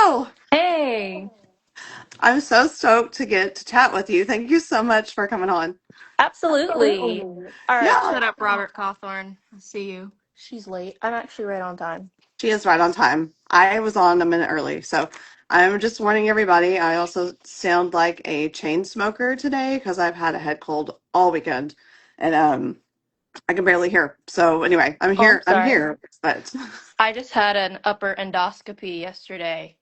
Hello. Hey, I'm so stoked to get to chat with you. Thank you so much for coming on. absolutely. All right, Yeah, shut up, Robert Cawthorn. I see you. She's late. I'm actually right on time. she is right on time. I was on a minute early, so I'm just warning everybody. I also sound like a chain smoker today because I've had a head cold all weekend, and I can barely hear. So anyway, I'm Oh, I'm here. I'm sorry. here, but I just had an upper endoscopy yesterday.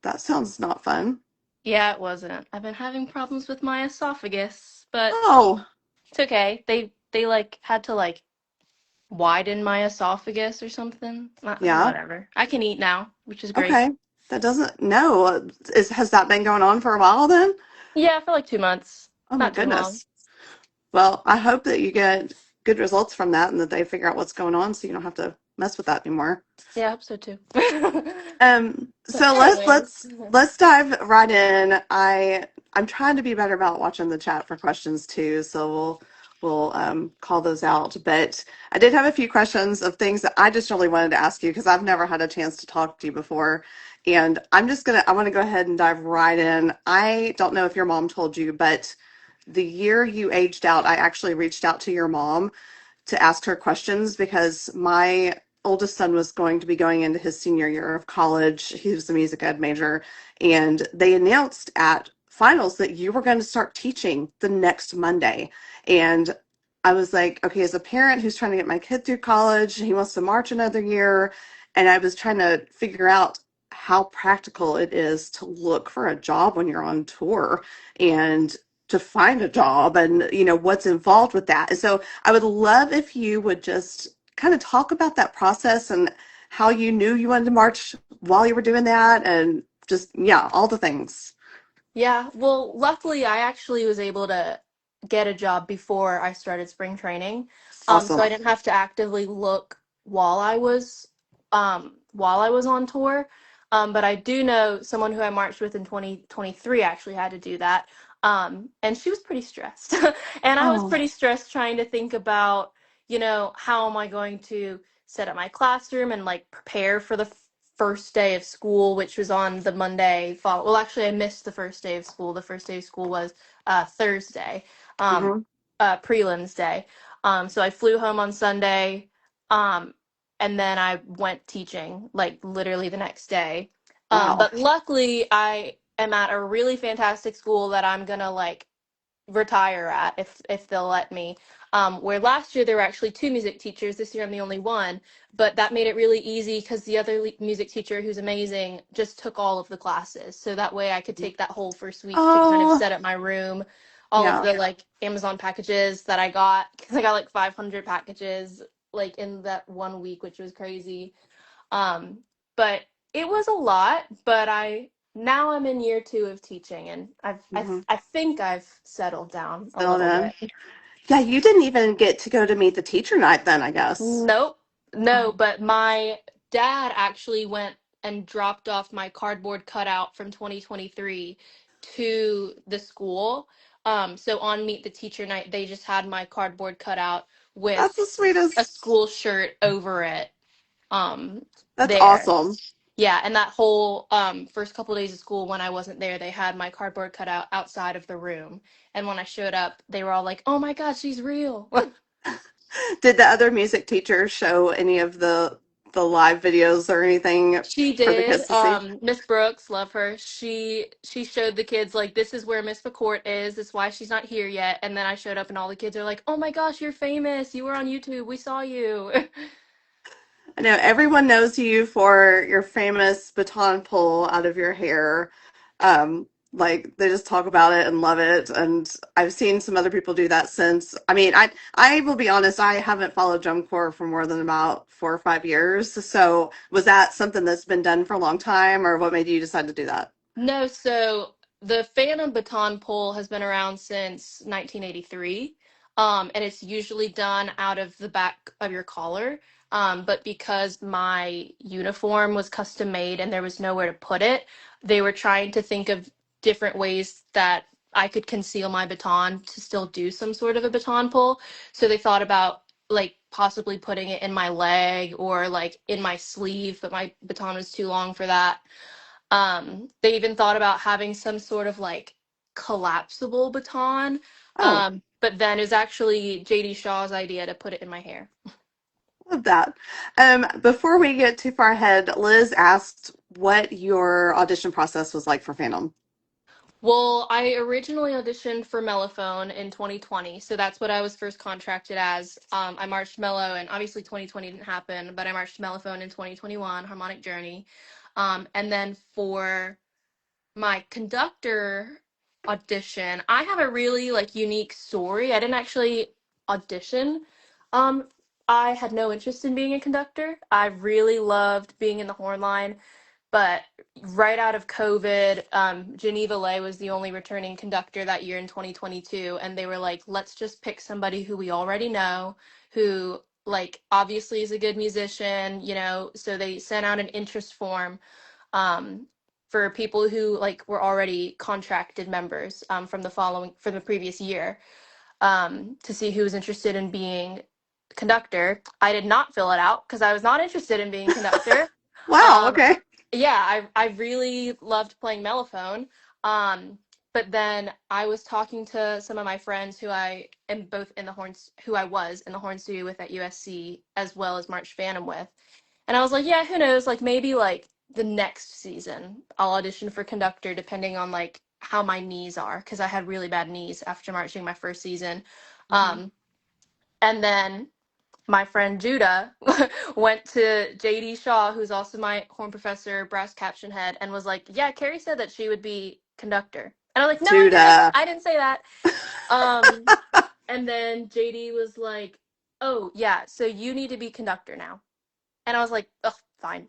that sounds not fun. Yeah, it wasn't. I've been having problems with my esophagus, but Oh, it's okay. They like had to like widen my esophagus or something. yeah. Whatever. I can eat now, which is great. Okay. That doesn't. No. Has that been going on for a while then? Yeah, for like 2 months. Oh my Not too long. goodness. Well, I hope that you get good results from that and that they figure out what's going on so you don't have to mess with that anymore. Yeah, I hope so too. But So let's anyways. let's let's dive right in. I'm trying to be better about watching the chat for questions too, so we'll call those out. But I did have a few questions of things that I just really wanted to ask you because I've never had a chance to talk to you before. And I want to go ahead and dive right in. I don't know if your mom told you, but the year you aged out, I actually reached out to your mom to ask her questions because my oldest son was going to be going into his senior year of college. He was a music ed major, and they announced at finals that you were going to start teaching the next Monday. And I was like, okay, as a parent who's trying to get my kid through college, he wants to march another year. And I was trying to figure out how practical it is to look for a job when you're on tour and to find a job and what's involved with that. And so I would love if you would just kind of talk about that process and how you knew you wanted to march while you were doing that and just, yeah, all the things. Yeah, well, luckily I actually was able to get a job before I started spring training. So Awesome. I didn't have to actively look while I was on tour. But I do know someone who I marched with in 2023 actually had to do that. And she was pretty stressed. And I was Oh, pretty stressed trying to think about, how am I going to set up my classroom and like prepare for the first day of school, which was on the Monday fall. Well, actually, I missed the first day of school. The first day of school was Thursday, um, hmm, prelims day. So I flew home on Sunday, um, and then I went teaching like literally the next day. wow. But luckily, I am at a really fantastic school that I'm gonna like retire at if they'll let me. Where last year there were actually two music teachers. This year I'm the only one, but that made it really easy because the other music teacher, who's amazing, just took all of the classes. So that way I could take that whole first week to kind of Oh, set up my room, all of yeah. the like Amazon packages that I got because I got like 500 packages like in that 1 week, which was crazy. Um, but it was a lot, but I'm in year 2 of teaching and Hmm. I think I've settled down a Still little then. bit. Yeah, you didn't even get to go to meet the teacher night then, I guess. Nope. No, Oh, but my dad actually went and dropped off my cardboard cutout from 2023 to the school. So on Meet the Teacher night, they just had my cardboard cutout that's with the a sweetest. school shirt over it. That's There. awesome. Yeah, and that whole first couple days of school when I wasn't there, they had my cardboard cutout outside of the room. And when I showed up, they were all like, "Oh my God, she's real." Did the other music teachers show any of the live videos or anything She for the did. kids to see? Miss Brooks, love her. She showed the kids like this is where Miss McCourt is. That's why she's not here yet. And then I showed up and all the kids are like, "Oh my gosh, you're famous. You were on YouTube. We saw you." I know everyone knows you for your famous baton pull out of your hair. Like they just talk about it and love it. And I've seen some other people do that since. I mean, I will be honest, I haven't followed drum corps for more than about 4 or 5 years. So was that something that's been done for a long time, or what made you decide to do that? No, so the Phantom baton pole has been around since 1983, and it's usually done out of the back of your collar. But because my uniform was custom made and there was nowhere to put it, they were trying to think of different ways that I could conceal my baton to still do some sort of a baton pull. So they thought about like possibly putting it in my leg or like in my sleeve, but my baton was too long for that. They even thought about having some sort of like collapsible baton. Oh, But then it was actually JD Shaw's idea to put it in my hair. love that. Before we get too far ahead, Liz asked what your audition process was like for Phantom. Well, I originally auditioned for Mellophone in 2020, so that's what I was first contracted as. I marched Mellow, and obviously 2020 didn't happen, but I marched Mellophone in 2021, Harmonic Journey. And then for my conductor audition, I have a really like unique story. I didn't actually audition. Um, I had no interest in being a conductor. I really loved being in the horn line, but right out of COVID, Geneva Lay was the only returning conductor that year in 2022, and they were like, let's just pick somebody who we already know, who like obviously is a good musician, you know. So they sent out an interest form um, for people who like were already contracted members from the previous year to see who was interested in being conductor. I did not fill it out because I was not interested in being conductor. Wow, Um, okay. yeah, I really loved playing mellophone. Um, but then I was talking to some of my friends who I am both in the horns, who I was in the horn studio with at USC, as well as March Phantom with. And I was like, yeah, who knows? Like maybe like the next season I'll audition for conductor depending on like how my knees are because I had really bad knees after marching my first season. Hmm. Um, and then my friend Judah went to JD Shaw, who's also my horn professor, brass caption head, and was like, "Yeah, Keri said that she would be conductor." And I'm like, "No, I didn't. Judah. I didn't say that." Um, and then JD was like, "Oh, yeah, so you need to be conductor now." And I was like, "Oh, fine."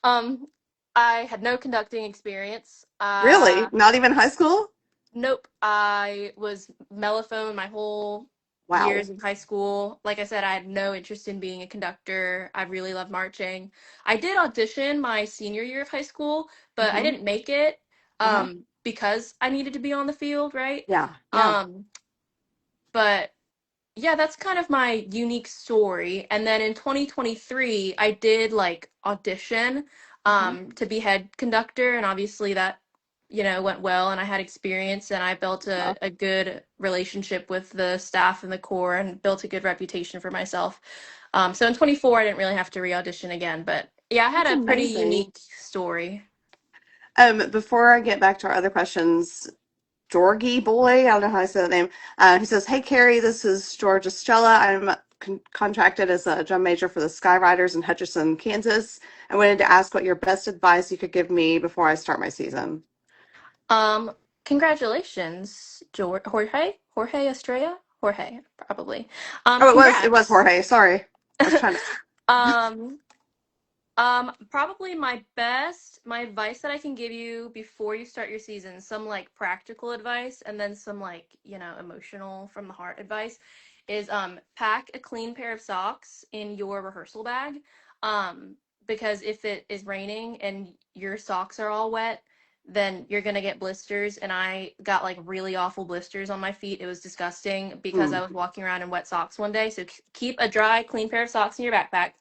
um, I had no conducting experience. Really? Not even high school? Nope. I was mellophone my whole Wow. years in high school. Like I said, I had no interest in being a conductor. I really loved marching. I did audition my senior year of high school, but I Hmm. didn't make it Uh-huh. because I needed to be on the field, right? Yeah, yeah. Um, but yeah, that's kind of my unique story. And then in 2023, I did like audition Hmm. to be head conductor, and obviously that, you know, went well, and I had experience, and I built Yeah, a good relationship with the staff and the corps, and built a good reputation for myself. So in 24, I didn't really have to re-audition again, but yeah, I had that's a pretty amazing. unique story. Before I get back to our other questions, Georgie Boy, I don't know how I say that name. He says, "Hey Carrie, this is George Estrella. I'm contracted as a drum major for the Skyriders in Hutchinson, Kansas. I wanted to ask what your best advice you could give me before I start my season." Um, Congratulations, Jorge Estrella, Jorge, probably. Oh, it was Congrats. Jorge. Sorry, I was trying to. um, Probably my advice that I can give you before you start your season, some like practical advice and then some like, you know, emotional from the heart advice is pack a clean pair of socks in your rehearsal bag. Um, because if it is raining and your socks are all wet, then you're gonna get blisters. And I got like really awful blisters on my feet. It was disgusting because I Mm. was walking around in wet socks one day. So keep a dry, clean pair of socks in your backpack.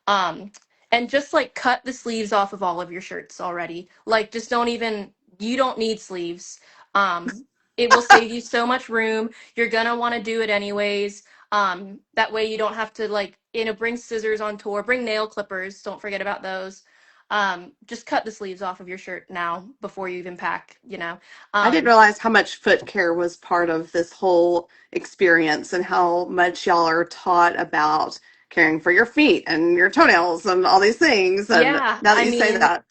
Um, and just like cut the sleeves off of all of your shirts already. Like just don't even you don't need sleeves. It will save you so much room. You're gonna want to do it anyways. That way you don't have to like, you know, bring scissors on tour, bring nail clippers, don't forget about those. Just cut the sleeves off of your shirt now before you even pack, you know. I didn't Um, realize how much foot care was part of this whole experience and how much y'all are taught about caring for your feet and your toenails and all these things. And yeah, now that I you say mean, that,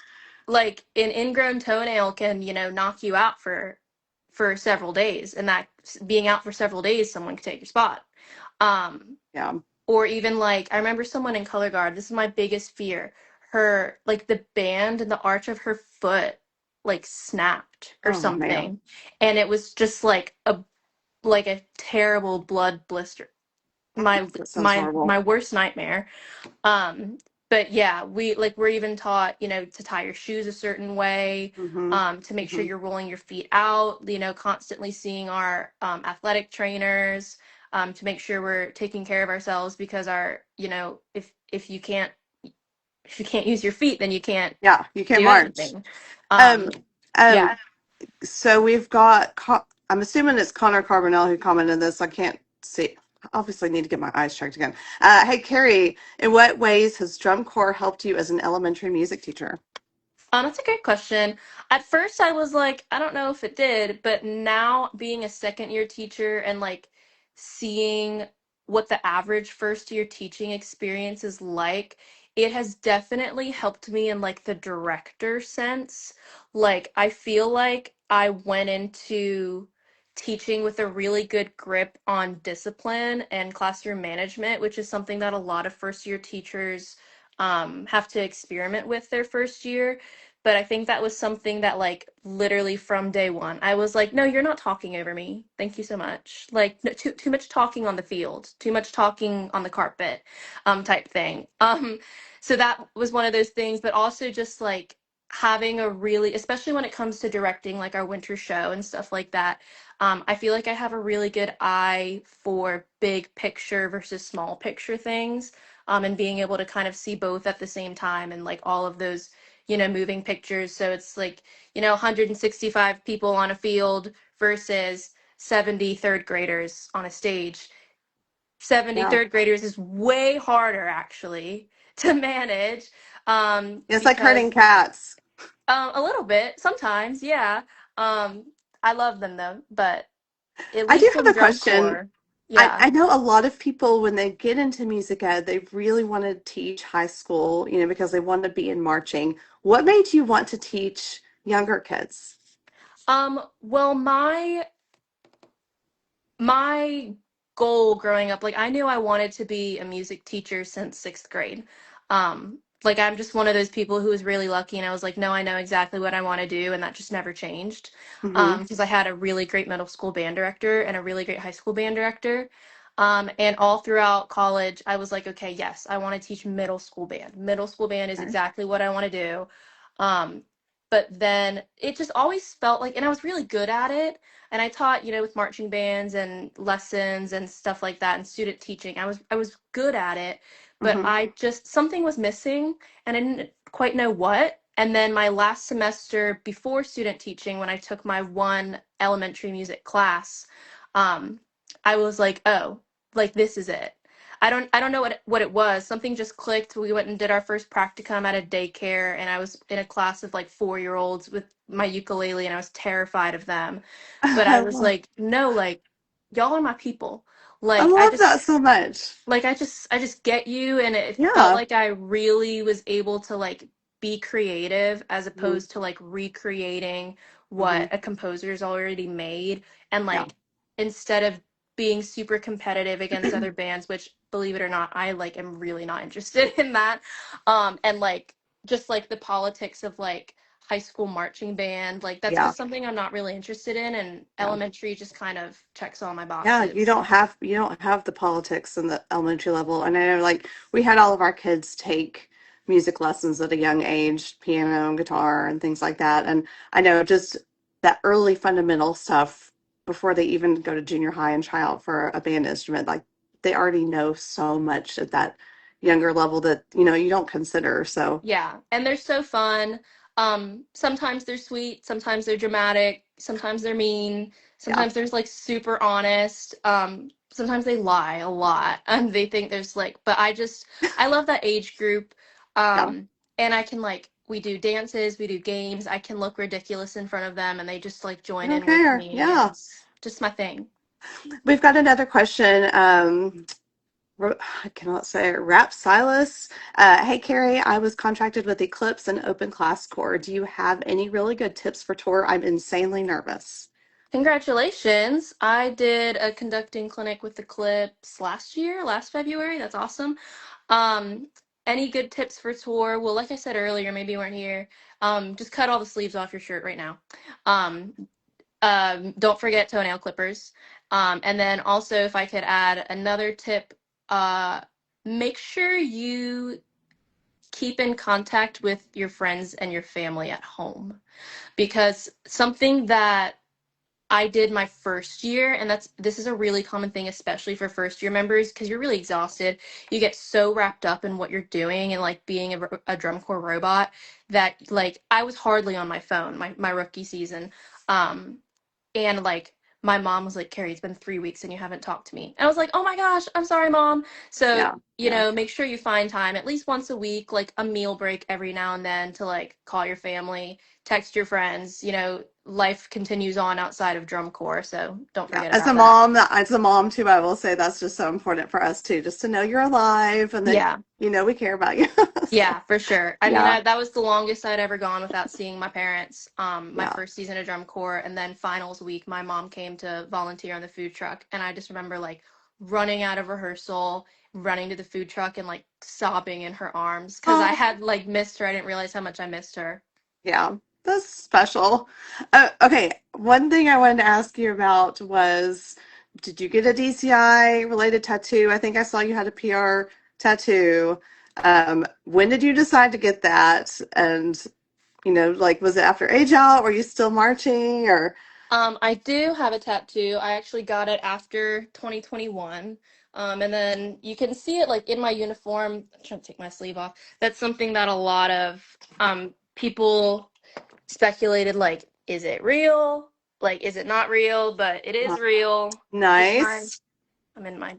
like an ingrown toenail can, you know, knock you out for several days, and that being out for several days, someone could take your spot. um yeah. or even like I remember someone in color guard, this is my biggest fear, her like the band and the arch of her foot like snapped or Oh man, something, and it was just like a terrible blood blister. my that sounds my horrible. my worst nightmare. But yeah, we're even taught, you know, to tie your shoes a certain way, Hmm. to make sure Hmm. you're rolling your feet out, you know, constantly seeing our athletic trainers, to make sure we're taking care of ourselves because our, you know, if you can't if you can't use your feet, then you can't Yeah, you can't do march. anything. Um, Yeah. um, so we've got, I'm assuming it's Connor Carbonell who commented this. I can't see. I obviously need to get my eyes checked again. Hey, Keri, in what ways has drum corps helped you as an elementary music teacher? That's a great question. At first, I was like, I don't know if it did, but now being a second year teacher and like seeing what the average first year teaching experience is like, it has definitely helped me in like the director sense. Like, I feel like I went into teaching with a really good grip on discipline and classroom management, which is something that a lot of first year teachers have to experiment with their first year. But I think that was something that like literally from day one, I was like, no, you're not talking over me. Thank you so much. Like no, too much talking on the field, too much talking on the carpet, type thing. So that was one of those things, but also just like having a really, especially when it comes to directing like our winter show and stuff like that. I feel like I have a really good eye for big picture versus small picture things. And being able to kind of see both at the same time and like all of those moving pictures. So it's like, 165 people on a field versus 70 third graders on a stage. 70 Yeah. third graders is way harder actually to manage It's like herding because cats. a little bit sometimes, yeah. Um, I love them though, but at I do least in have a drum question. corps, I, yeah. I know a lot of people, when they get into music ed, they really want to teach high school, because they want to be in marching. What made you want to teach younger kids? Well, my goal growing up, like I knew I wanted to be a music teacher since sixth grade. Like I'm just one of those people who was really lucky and I was like, no, I know exactly what I want to do, and that just never changed. Hmm. Because I had a really great middle school band director and a really great high school band director. And all throughout college, I was like, okay, yes, I want to teach middle school band. Middle school band is Okay. exactly what I want to do. Um, but then it just always felt like, and I was really good at it, and I taught, with marching bands and lessons and stuff like that and student teaching. I was good at it, but Hmm. I just something was missing and I didn't quite know what. And then my last semester before student teaching, when I took my one elementary music class, um, I was like, oh, like this is it. I don't know what it was. Something just clicked. We went and did our first practicum at a daycare, and I was in a class of like 4 year olds with my ukulele, and I was terrified of them, but I was like, no, like y'all are my people. I Like love that so much. I just get you, and it felt Yeah. like I really was able to like be creative as Hmm. opposed to like recreating Hmm. what a composer's already made, and Yeah. like instead of being super competitive against other bands, which believe it or not, I like am really not interested in that. And like just like the politics of like high school marching band, like that's Yeah. just something I'm not really interested in, and Yeah. elementary just kind of checks all my Yeah, you boxes. don't have the politics in the elementary level. And I know, like, we had all of our kids take music lessons at a young age, piano and guitar and things like that. And I know just that early fundamental stuff before they even go to junior high and try out for a band instrument, like they already know so much at that younger level that, you don't consider. So, Yeah, and they're so fun. Sometimes they're sweet, sometimes they're dramatic, sometimes they're mean, yeah. sometimes there's like super honest. Sometimes they lie a lot and they think there's like, but I love that age group. Yeah. And I can like we do dances, we do games, I can look ridiculous in front of them and they just like I join don't in with care. me, and Yeah. it's just my thing. We've got another question. I cannot say it. Rap Silas. Hey, Carrie, I was contracted with Eclipse and Open Class Corps. Do you have any really good tips for tour? I'm insanely nervous. Congratulations. I did a conducting clinic with the Clips last year, last February. That's awesome. Um, any good tips for tour? Well, like I said earlier, maybe you weren't here. Just cut all the sleeves off your shirt right now. Um, don't forget toenail clippers. And then also, if I could add another tip, uh, make sure you keep in contact with your friends and your family at home, because something that I did my first year, and this is a really common thing, especially for first year members, because you're really exhausted. You get so wrapped up in what you're doing and like being a drum corps robot that like I was hardly on my phone my rookie season. Um, and like my mom was like, Keri, it's been 3 weeks and you haven't talked to me. And I was like, oh my gosh, I'm sorry, mom. So, Yeah, yeah, make sure you find time at least once a week, like a meal break every now and then to like call your family, text your friends. Life continues on outside of drum corps. So don't yeah. forget about that. As a mom too, I will say that's just so important for us too, just to know you're alive and that Yeah. we care about you. So, Yeah, for sure. I mean, yeah, that was the longest I'd ever gone without seeing my parents. My yeah. first season of drum corps, and then finals week, my mom came to volunteer on the food truck, and I just remember like running out of rehearsal, running to the food truck, and like sobbing in her arms because I Oh, had like missed her. I didn't realize how much I missed her. yeah, that's special. Okay, one thing I wanted to ask you about was, did you get a DCI related tattoo? I think I saw you had a PR tattoo. When did you decide to get that? And, like, was it after age out? Were you still marching or? I do have a tattoo. I actually got it after 2021. And then you can see it like in my uniform. I'm trying to take my sleeve off. That's something that a lot of people speculated, like, is it real? Like, is it not real? But it is real. Just mine. Nice. I'm in my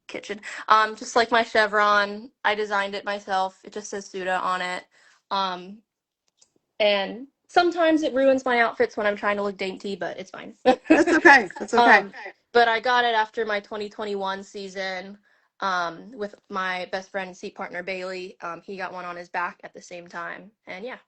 kitchen. Just like my chevron, I designed it myself. It just says Suda on it. Um, and sometimes it ruins my outfits when I'm trying to look dainty, but it's fine. That's okay. That's okay. um, but I got it after my 2021 season with my best friend and seat partner Bailey. He got one on his back at the same time, and yeah.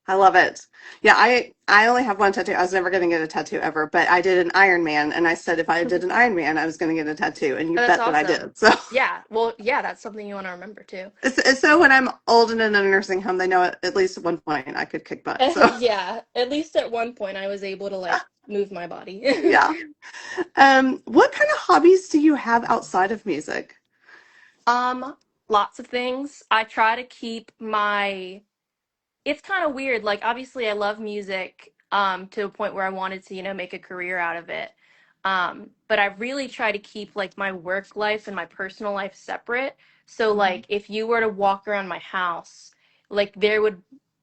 I love it. Yeah, I only have one tattoo. I was never going to get a tattoo ever, but I did an Iron Man, and I said if I did an Iron Man, I was going to get a tattoo, and you That's bet that I awesome. did. So, Yeah, well, yeah, that's something you want to remember too. so when I'm old and in a nursing home, they know at least at one point I could kick butt. So, Yeah, at least at one point I was able to like move my body. yeah. What kind of hobbies do you have outside of music? Um, Lots of things. I try to keep my it's kind of weird. Like obviously I love music to a point where I wanted to, make a career out of it. But I really try to keep like my work life and my personal life separate. So like if you were to walk around my house, like there would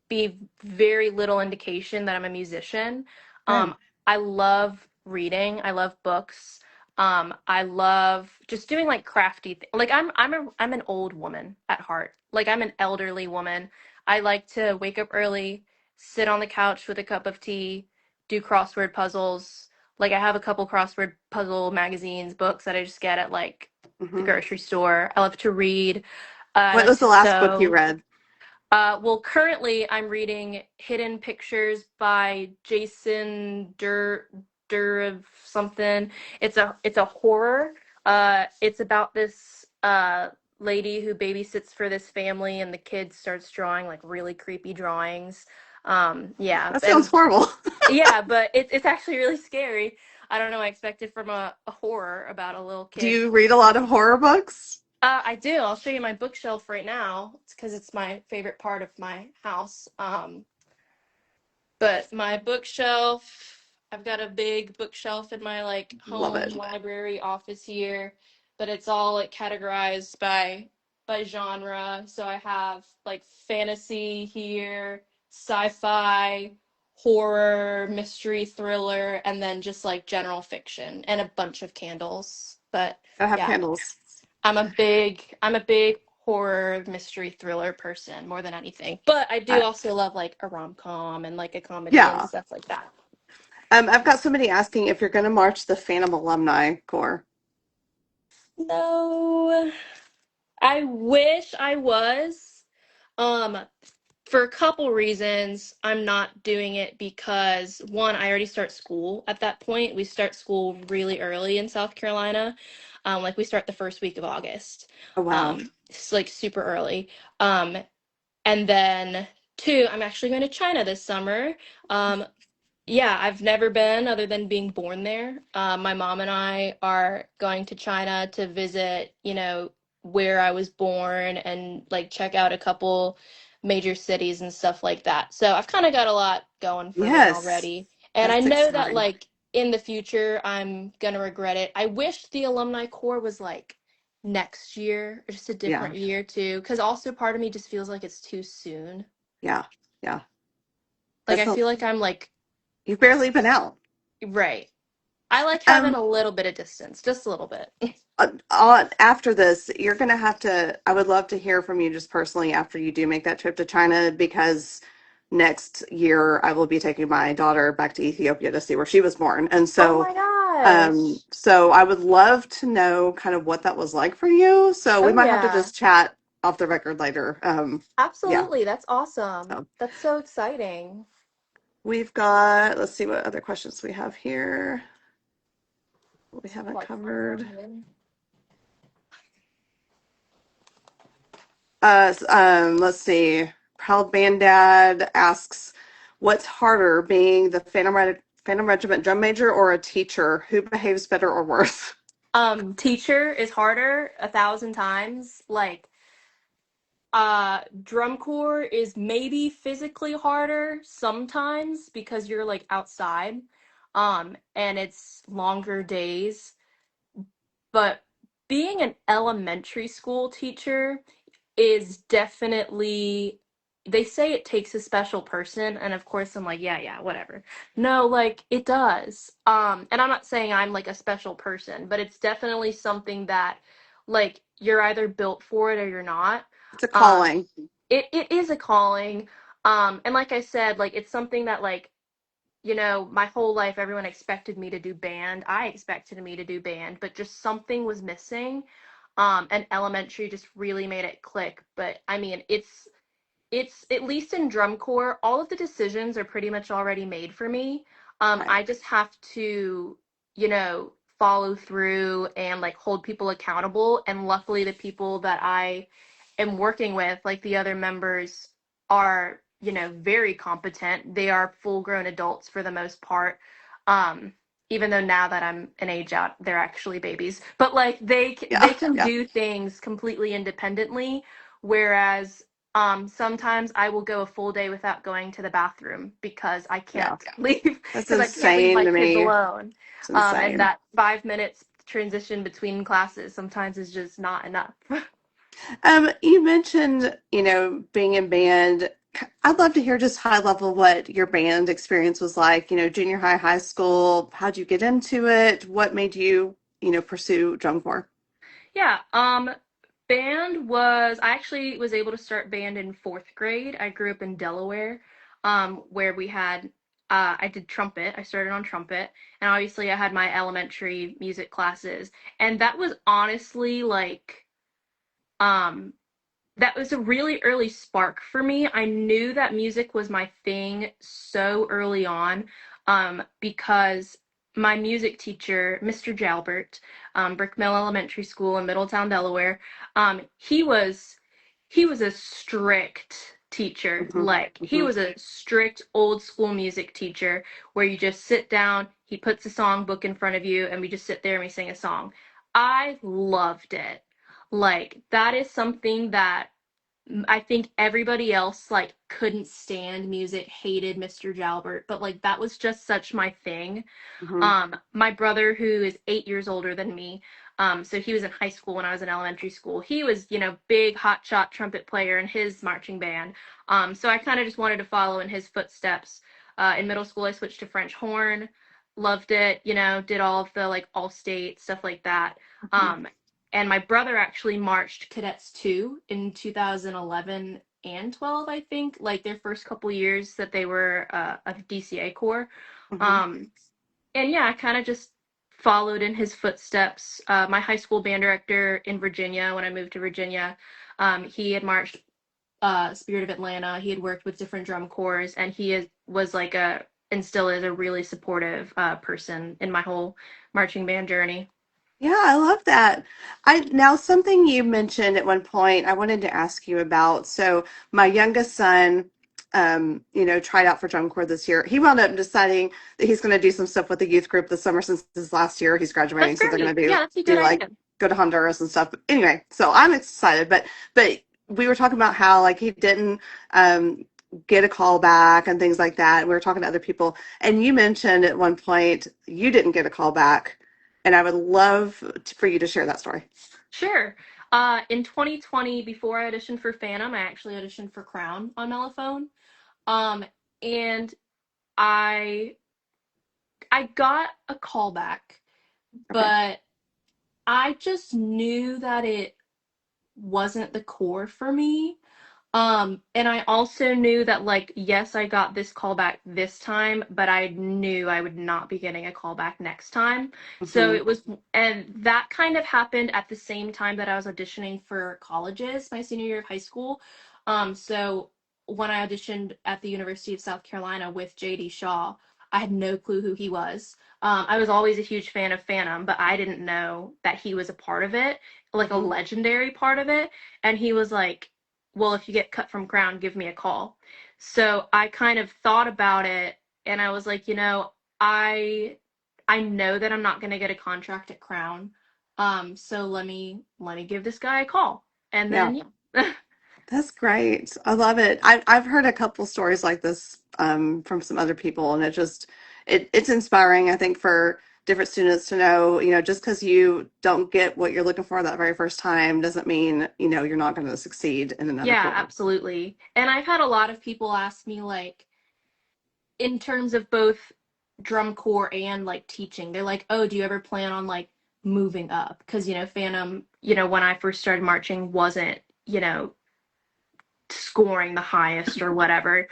be very little indication that I'm a musician. Good. Um I love reading. I love books. I love just doing like crafty like I'm an old woman at heart. Like I'm an elderly woman. I like to wake up early, sit on the couch with a cup of tea, do crossword puzzles. Like I have a couple crossword puzzle magazines, books that I just get at like the Hmm. grocery store. I love to read. I What like was to the last book you sew. read? Well, currently I'm reading Hidden Pictures by Jason Dur of something. It's a horror. It's about this lady who babysits for this family, and the kid starts drawing like really creepy drawings. Yeah, That sounds and horrible. yeah, but it's actually really scary. I don't know. I expected from a horror about a little Do kid. you read a lot of horror books? I do. I'll show you my bookshelf right now. It's because it's my favorite part of my house. But my bookshelf, I've got a big bookshelf in my like Love home it. library office here, but it's all like categorized by genre. So I have like fantasy here, sci-fi, horror, mystery, thriller, and then just like general fiction and a bunch of candles. But I have yeah, candles. I'm a big horror mystery thriller person more than anything. But I do I, also love like a rom-com and like a comedy and yeah. stuff like that. I've got somebody asking if you're going to march the Phantom Alumni Corps. No, I wish I was. Um, for a couple reasons, I'm not doing it because one, I already start school at that point. We start school really early in South Carolina. Like we start the first week of August. Oh, wow. It's like super early. Um, And then two, I'm actually going to China this summer. Um, yeah, I've never been other than being born there. My mom and I are going to China to visit, where I was born and like check out a couple major cities and stuff like that. So I've kind of got a lot going for me Yes, already. And I that's know that exciting. like in the future, I'm gonna regret it. I wish the alumni corps was like next year or just a Yeah, different year too, because also part of me just feels like it's too soon. yeah, yeah. Like I That's a, feel like I'm like you've barely been out. right. I like having Um, a little bit of distance, just a little bit. after this, you're going to have to, I would love to hear from you just personally after you do make that trip to China, because next year I will be taking my daughter back to Ethiopia to see where she was born. And Oh so, my gosh. so I would love to know kind of what that was like for you. So we Oh might have to yeah. just chat off the record later. Yeah. Absolutely. That's awesome. So That's so exciting. we've got, let's see what other questions we have here. What we haven't Like covered. um, Let's see. Proud Bandad asks, "What's harder, being the Phantom Regiment drum major or a teacher? Who behaves better or worse?" teacher is harder 1,000 times. Like drum corps is maybe physically harder sometimes because you're like outside and it's longer days, but being an elementary school teacher is definitely, they say it takes a special person, and of course I'm like yeah, yeah, whatever. No, like it does. And I'm not saying I'm like a special person, but it's definitely something that like you're either built for it or you're not. It's a um calling. it is a calling. And like I said, like it's something that like, my whole life everyone expected me to do band. I expected me to do band, but just something was missing. And elementary just really made it click. But I mean, it's at least in drum corps, all of the decisions are pretty much already made for me. Right. I just have to, follow through and like hold people accountable. And luckily, the people that I am working with, like the other members, are, very competent. They are full grown adults for the most part. Um, Even though now that I'm an age out, they're actually babies. But like they Yeah. can Yeah. do things completely independently, whereas sometimes I will go a full day without going to the bathroom because I Yeah. can't leave That's because I can't leave insane my to kids me. alone. It's And insane. that 5 minutes transition between classes sometimes is just not enough. You mentioned, being in band. I'd love to hear just high level what your band experience was like, junior high, high school. How'd you get into it? What made you, pursue drum corps? Yeah, band was, I actually was able to start band in fourth grade. I grew up in Delaware, where we had, I did trumpet. I started on trumpet, and obviously I had my elementary music classes, and that was honestly like, um, that was a really early spark for me. I knew that music was my thing so early on, because my music teacher, Mr. Jalbert, Brick Mill Elementary School in Middletown, Delaware, he was a strict teacher. Hmm. Like he Hmm. was a strict old school music teacher where you just sit down, he puts a song book in front of you, and we just sit there and we sing a song. I loved it. Like that is something that I think everybody else like couldn't stand music, hated Mr. Jalbert, but like that was just such my thing. Hmm. My brother, who is 8 years older than me, so he was in high school when I was in elementary school. He was, big hotshot trumpet player in his marching band. So I kind of just wanted to follow in his footsteps. In middle school, I switched to French horn, loved it, did all of the like all state stuff like that. Hmm. And my brother actually marched cadets too in 2011 and 12, I think, like their first couple years that they were a DCA corps. Hmm. Um, and yeah, I kind of just followed in his footsteps. My high school band director in Virginia, when I moved to Virginia, he had marched Spirit of Atlanta. He had worked with different drum corps, and was like and still is a really supportive person in my whole marching band journey. Yeah, I love that. Now something you mentioned at one point I wanted to ask you about. So my youngest son, tried out for drum corps this year. He wound up deciding that he's going to do some stuff with the youth group this summer since this last year. He's That's graduating, so they're going great. to Yeah, that's a good do like idea. go to Honduras and stuff. But anyway, so I'm excited. But we were talking about how like he didn't get a call back and things like that. We were talking to other people, and you mentioned at one point you didn't get a call back, and I would love for you to share that story. Sure. In 2020, before I auditioned for Phantom, I actually auditioned for Crown on Mellophone. Um, and I I got a call back, Okay. but I just knew that it wasn't the core for me. And I also knew that, like, yes, I got this call back this time, but I knew I would not be getting a call back next time. So Hmm. it was, and that kind of happened at the same time that I was auditioning for colleges my senior year of high school. So when I auditioned at the University of South Carolina with JD Shaw, I had no clue who he was. I was always a huge fan of Phantom, but I didn't know that he was a part of it, like a Hmm. legendary part of it. And he was like, well, if you get cut from Crown, give me a call. So I kind of thought about it and I was like, I I know that I'm not going to get a contract at Crown. So let me give this guy a call. And Yeah. then yeah. That's great. I love it. I've heard a couple stories like this from some other people, and it's inspiring. I think for different students to know, just because you don't get what you're looking for that very first time doesn't mean you're not going to succeed in another Yeah, corps. absolutely. And I've had a lot of people ask me, like, in terms of both drum corps and like teaching, they're like, "Oh, do you ever plan on like moving up?" Because Phantom, when I first started marching, wasn't you know scoring the highest or whatever.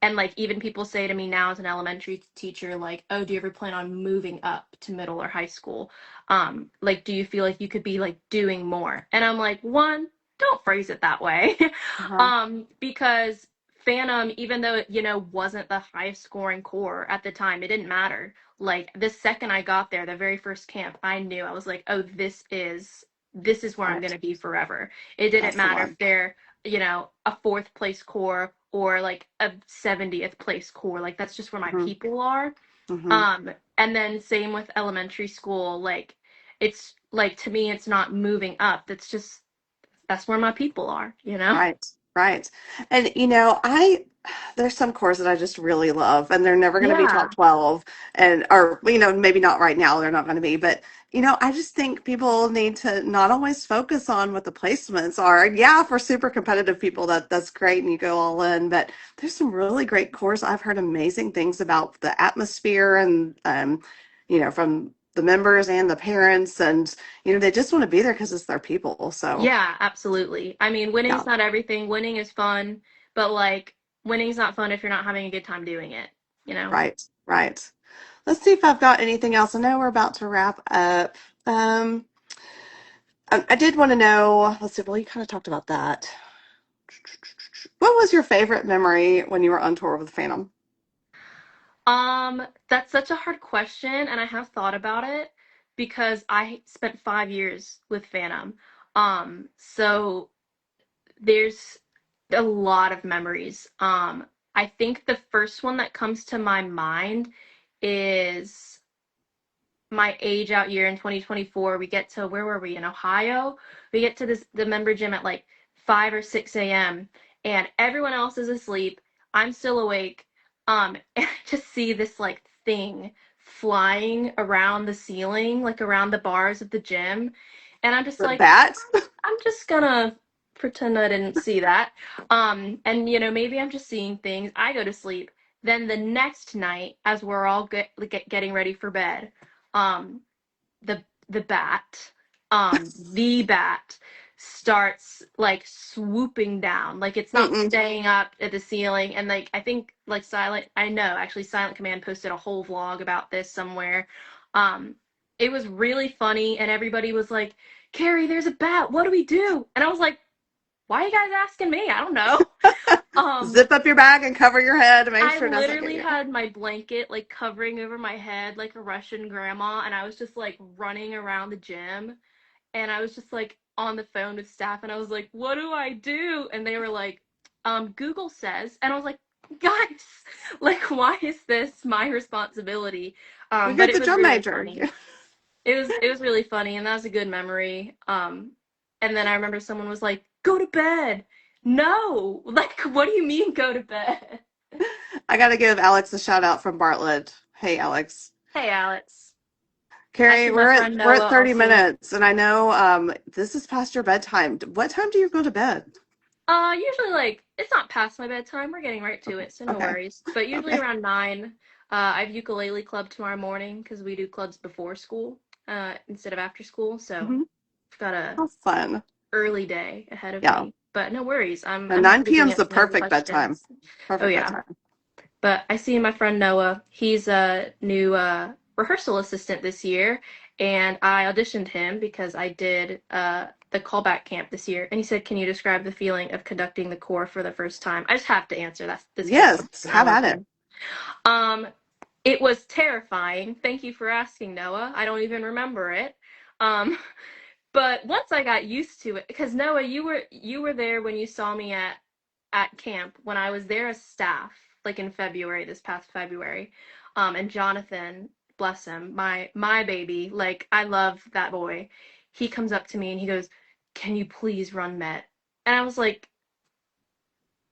And like even people say to me now as an elementary teacher, like, "Oh, do you ever plan on moving up to middle or high school? Like, do you feel like you could be like doing more?" And I'm like, one, don't phrase it that way. Uh-huh. Because Phantom, even though it, wasn't the highest scoring corps at the time, it didn't matter. Like the second I got there, the very first camp, I knew I was like, oh, this is where I'm Right. gonna be forever. It didn't That's the matter one. if they're a fourth place core or like a 70th place core. Like that's just where my Hmm. people are. Hmm. And then same with elementary school. Like it's like to me, it's not moving up. That's where my people are. Right, right. And there's some cores that I just really love, and they're never going to be top Yeah. 12, and or maybe not right now, they're not going to be, but I just think people need to not always focus on what the placements are. Yeah, for super competitive people, that's great, and you go all in, but there's some really great cores. I've heard amazing things about the atmosphere and from the members and the parents, and they just want to be there because it's their people. So Yeah, absolutely. I mean, winning's yeah. not everything. Winning is fun, but like winning's not fun if you're not having a good time doing it, you know? Right, right. Let's see if I've got anything else. I know we're about to wrap up. Um, I did want to know, let's see, well, you kind of talked about that. What was your favorite memory when you were on tour with Phantom? That's such a hard question, and I have thought about it because I spent 5 years with Phantom. So there's a lot of memories. I think the first one that comes to my mind is my age out year in 2024. We get to, where were we, in Ohio? We get to the member gym at like 5 or 6 a.m. and everyone else is asleep. I'm still awake. And I just see this like thing flying around the ceiling, like around the bars of the gym. And I'm just The like, bat? I'm just gonna pretend I didn't see that. And maybe I'm just seeing things. I go to sleep. Then the next night, as we're all getting ready for bed, um, the bat, the bat starts like swooping down. Like it's not Mm-mm. staying up at the ceiling. And like I think like I know actually Silent Command posted a whole vlog about this somewhere. Um, it was really funny, and everybody was like, "Keri, there's a bat. What do we do?" And I was like, "Why are you guys asking me? I don't know." Um, Zip up your bag and cover your head to make I sure it doesn't get literally you. had my blanket like covering over my head like a Russian grandma, and I was just like running around the gym, and I was just like on the phone with staff, and I was like, "What do I do?" And they were like, Google says," and I was like, "Guys, like, why is this my responsibility?" You're But it the was drum really major. funny. It was really funny, and that was a good memory. And then I remember someone was like, "Go to bed," No, like, what do you mean go to bed? I got to give Alex a shout out from Bartlett. Hey, Alex. Hey, Alex. I Carrie, see my friend we're at Noah 30 also. minutes, and I know this is past your bedtime. What time do you go to bed? Usually like it's not past my bedtime. We're getting right to it, so no Okay. worries. But usually Okay. around 9. I have ukulele club tomorrow morning because we do clubs before school, instead of after school. So Hmm. I've got a How fun. early day ahead of Yeah. me. But no worries. I'm And happy 9 to p.m. is the answer any perfect bedtime. questions. Oh Perfect yeah. bedtime. But I see my friend Noah. He's a new rehearsal assistant this year, and I auditioned him because I did the callback camp this year. And he said, "Can you describe the feeling of conducting the corps for the first time?" I just have to answer this quick Yes, question. I have love at it. him. Um, it was terrifying. Thank you for asking, Noah. I don't even remember it. Um, but once I got used to it, because Noah, you were there when you saw me at camp when I was there as staff, like in February, this past February. And Jonathan, bless him, my baby, like I love that boy. He comes up to me and he goes, "Can you please run Met?" And I was like,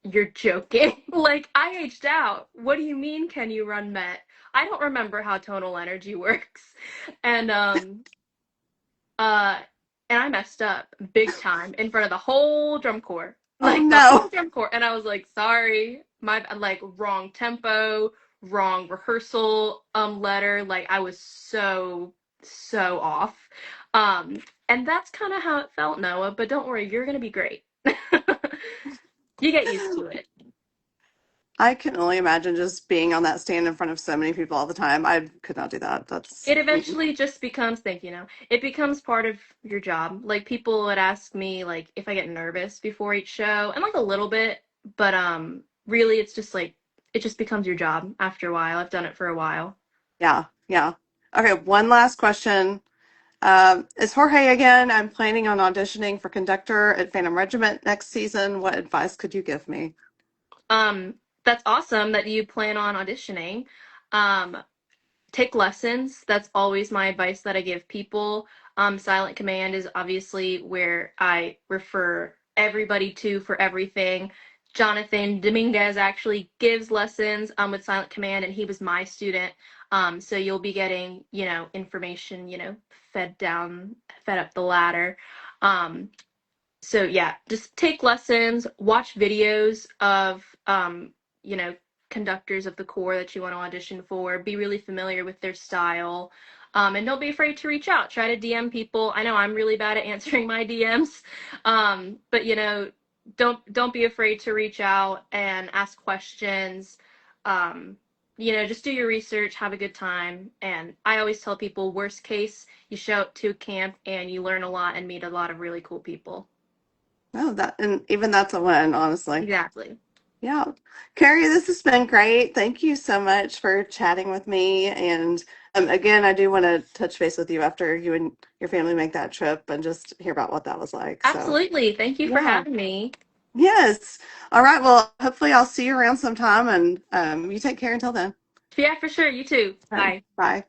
"You're joking." Like I aged out. What do you mean, can you run Met? I don't remember how tonal energy works. And uh, and I messed up big time in front of the whole drum corps, Oh like the whole no. drum corps. And I was like, sorry, my like wrong tempo, wrong rehearsal letter. Like I was so off. Um, and that's kind of how it felt, Noah. But don't worry, you're gonna be great. You get used to it. I can only imagine just being on that stand in front of so many people all the time. I could not do that. That's It eventually just becomes, thank you, now. It becomes part of your job. Like people would ask me like if I get nervous before each show, and like a little bit, but really it's just like it just becomes your job after a while. I've done it for a while. yeah, yeah. Okay, one last question. Is Jorge again? I'm planning on auditioning for conductor at Phantom Regiment next season. What advice could you give me? Um that's awesome that you plan on auditioning. Um Take lessons. That's always my advice that I give people. Silent Command is obviously where I refer everybody to for everything. Jonathan Dominguez actually gives lessons with Silent Command, and he was my student. So you'll be getting, information, fed up the ladder. Um, so yeah, just take lessons, watch videos of you know, conductors of the corps that you want to audition for, be really familiar with their style. And don't be afraid to reach out. Try to DM people. I know I'm really bad at answering my DMs. But don't be afraid to reach out and ask questions. Um, just do your research, have a good time. And I always tell people, worst case, you show up to camp and you learn a lot and meet a lot of really cool people. Oh, that and even that's a win, honestly. Exactly. Yeah. Carrie, this has been great. Thank you so much for chatting with me. And again, I do want to touch base with you after you and your family make that trip and just hear about what that was like. So, Absolutely. Thank you for yeah. having me. Yes. All right. Well, hopefully I'll see you around sometime and you take care until then. Yeah, for sure. You too. All right. Bye. Bye.